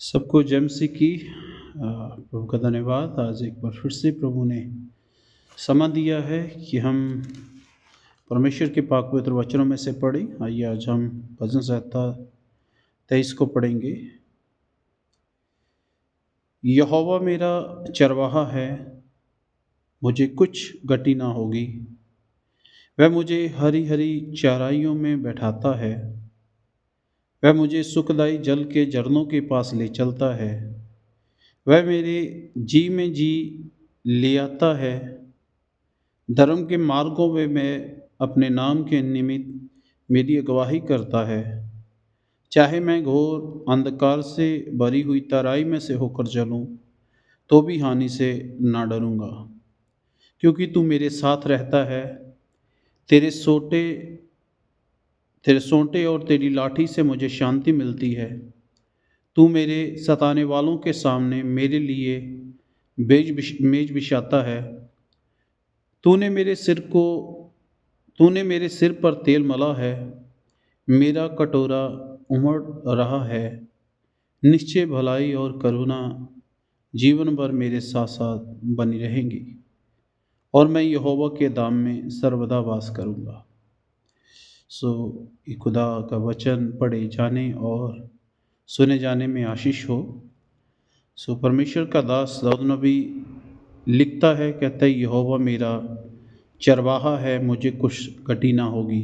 सबको जय मसीह की प्रभु का धन्यवाद। आज एक बार फिर से प्रभु ने समय दिया है कि हम परमेश्वर के पाक पवित्र वचनों में से पढ़ें। आइए आज हम भजन संहिता 23 को पढ़ेंगे। यहोवा मेरा चरवाहा है, मुझे कुछ गति ना होगी। वह मुझे हरी हरी चराइयों में बैठाता है। वह मुझे सुखदाई जल के झरनों के पास ले चलता है। वह मेरे जी में जी ले आता है। धर्म के मार्गों में मैं अपने नाम के निमित्त मेरी अगुवाई करता है। चाहे मैं घोर अंधकार से भरी हुई तराई में से होकर चलूं, तो भी हानि से ना डरूंगा, क्योंकि तू मेरे साथ रहता है। तेरे सोंटे और तेरी लाठी से मुझे शांति मिलती है। तू मेरे सताने वालों के सामने मेरे लिए मेज बिछाता है। तूने मेरे सिर पर तेल मला है। मेरा कटोरा उमड़ रहा है। निश्चय भलाई और करुणा जीवन भर मेरे साथ साथ बनी रहेंगी, और मैं यहोवा के धाम में सर्वदा वास करूँगा। ये खुदा का वचन पढ़े जाने और सुने जाने में आशीष हो। परमेश्वर का दास दाऊद नबी लिखता है, कहता है, यहोवा मेरा चरवाहा है, मुझे कुछ घटी ना होगी।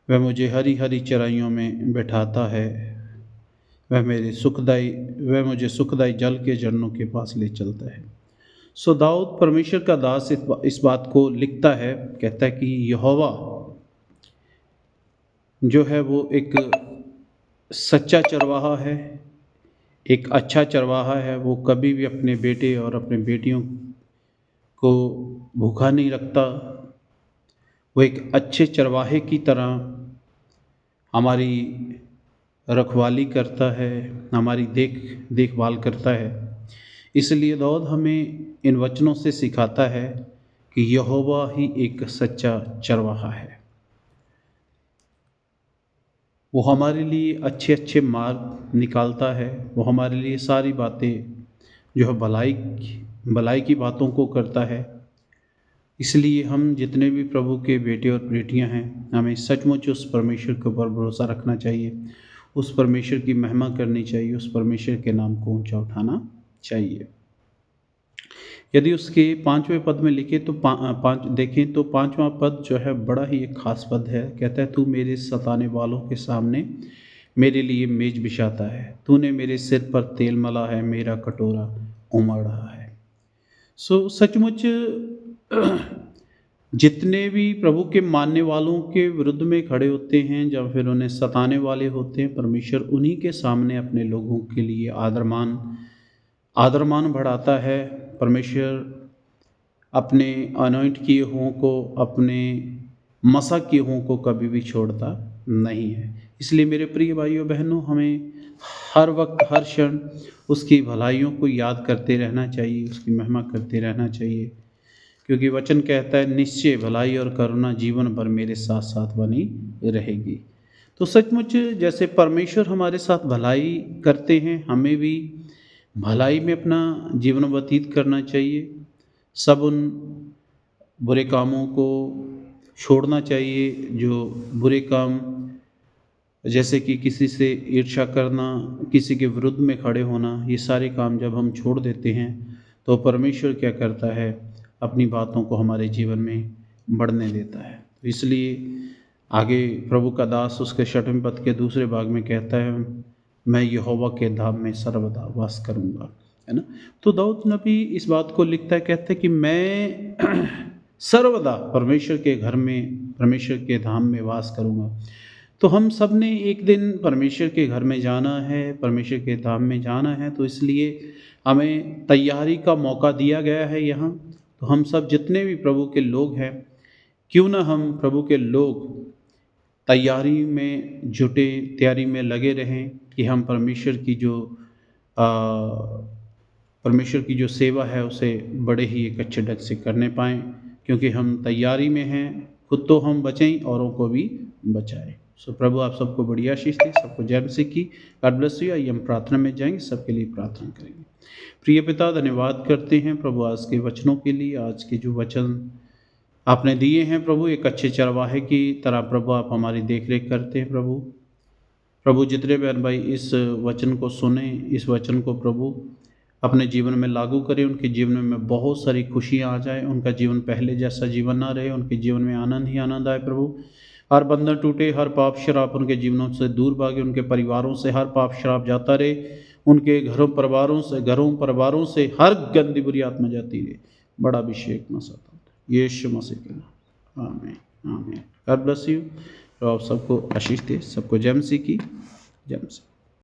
वह मुझे हरी हरी चराइयों में बैठाता है। वह मुझे सुखदाई जल के झरनों के पास ले चलता है। दाऊद परमेश्वर का दास इस बात को लिखता है, कहता है कि यहोवा जो है वो एक सच्चा चरवाहा है, एक अच्छा चरवाहा है। वो कभी भी अपने बेटे और अपने बेटियों को भूखा नहीं रखता। वो एक अच्छे चरवाहे की तरह हमारी रखवाली करता है, हमारी देखभाल करता है। इसलिए दाऊद हमें इन वचनों से सिखाता है कि यहोवा ही एक सच्चा चरवाहा है। वो हमारे लिए अच्छे अच्छे मार्ग निकालता है। वो हमारे लिए सारी बातें जो है भलाई की बातों को करता है। इसलिए हम जितने भी प्रभु के बेटे और बेटियां हैं, हमें सचमुच उस परमेश्वर के ऊपर भरोसा रखना चाहिए, उस परमेश्वर की महिमा करनी चाहिए, उस परमेश्वर के नाम को ऊंचा उठाना चाहिए। यदि उसके 5वें पद में लिखे तो देखें तो 5वां पद जो है बड़ा ही एक खास पद है। कहता है, तू मेरे सताने वालों के सामने मेरे लिए मेज बिछाता है। तूने मेरे सिर पर तेल मला है, मेरा कटोरा उमड़ रहा है। सचमुच जितने भी प्रभु के मानने वालों के विरुद्ध में खड़े होते हैं, जब फिर उन्हें सताने वाले होते हैं, परमेश्वर उन्हीं के सामने अपने लोगों के लिए आदरमान बढ़ाता है। परमेश्वर अपने अनॉइंट किए हुओं को, अपने मसा किए हुओं को कभी भी छोड़ता नहीं है। इसलिए मेरे प्रिय भाइयों बहनों, हमें हर वक्त हर क्षण उसकी भलाइयों को याद करते रहना चाहिए, उसकी महिमा करते रहना चाहिए, क्योंकि वचन कहता है, निश्चय भलाई और करुणा जीवन भर मेरे साथ साथ बनी रहेगी। तो सचमुच जैसे परमेश्वर हमारे साथ भलाई करते हैं, हमें भी भलाई में अपना जीवन व्यतीत करना चाहिए। सब उन बुरे कामों को छोड़ना चाहिए जो बुरे काम, जैसे कि किसी से ईर्ष्या करना, किसी के विरुद्ध में खड़े होना, ये सारे काम जब हम छोड़ देते हैं तो परमेश्वर क्या करता है, अपनी बातों को हमारे जीवन में बढ़ने देता है। तो इसलिए आगे प्रभु का दास उसके 6वें पद के दूसरे भाग में कहता है, मैं यहोवा के धाम में सर्वदा वास करूँगा, है ना। तो दाऊद नबी इस बात को लिखता है, कहता है कि मैं सर्वदा परमेश्वर के घर में, परमेश्वर के धाम में वास करूँगा। तो हम सब ने एक दिन परमेश्वर के घर में जाना है, परमेश्वर के धाम में जाना है, तो इसलिए हमें तैयारी का मौका दिया गया है यहाँ। तो हम सब जितने भी प्रभु के लोग हैं, क्यों ना हम प्रभु के लोग तैयारी में जुटे, तैयारी में लगे रहें कि हम परमेश्वर की जो सेवा है उसे बड़े ही एक अच्छे ढंग से करने पाएँ, क्योंकि हम तैयारी में हैं, खुद तो हम बचें, औरों को भी बचाएं। सो प्रभु आप सबको बड़ी आशीष दे, सबको जय मसीह की। God bless you. आइए हम प्रार्थना में जाएंगे, सबके लिए प्रार्थना करेंगे। प्रिय पिता, धन्यवाद करते हैं प्रभु आज के वचनों के लिए। आज के जो वचन आपने दिए हैं प्रभु, एक अच्छे चरवाहे की तरह प्रभु आप हमारी देख रेख करते हैं प्रभु जितने बहन भाई इस वचन को सुने, इस वचन को प्रभु अपने जीवन में लागू करें, उनके जीवन में बहुत सारी खुशियाँ आ जाए, उनका जीवन पहले जैसा जीवन ना रहे, उनके जीवन में आनंद ही आनंद आए प्रभु। हर बंधन टूटे, हर पाप शराब उनके जीवनों से दूर भागे, उनके परिवारों से हर पाप शराब जाता रहे, उनके घरों परिवारों से हर गंदी बुरी आत्मा जाती रहे। बड़ा अभिषेक मसा यीशु मसीह के नाम, आमीन आमीन। God bless you. तो आप सबको आशीष दे, सबको जय मसीह की। जय मसीह।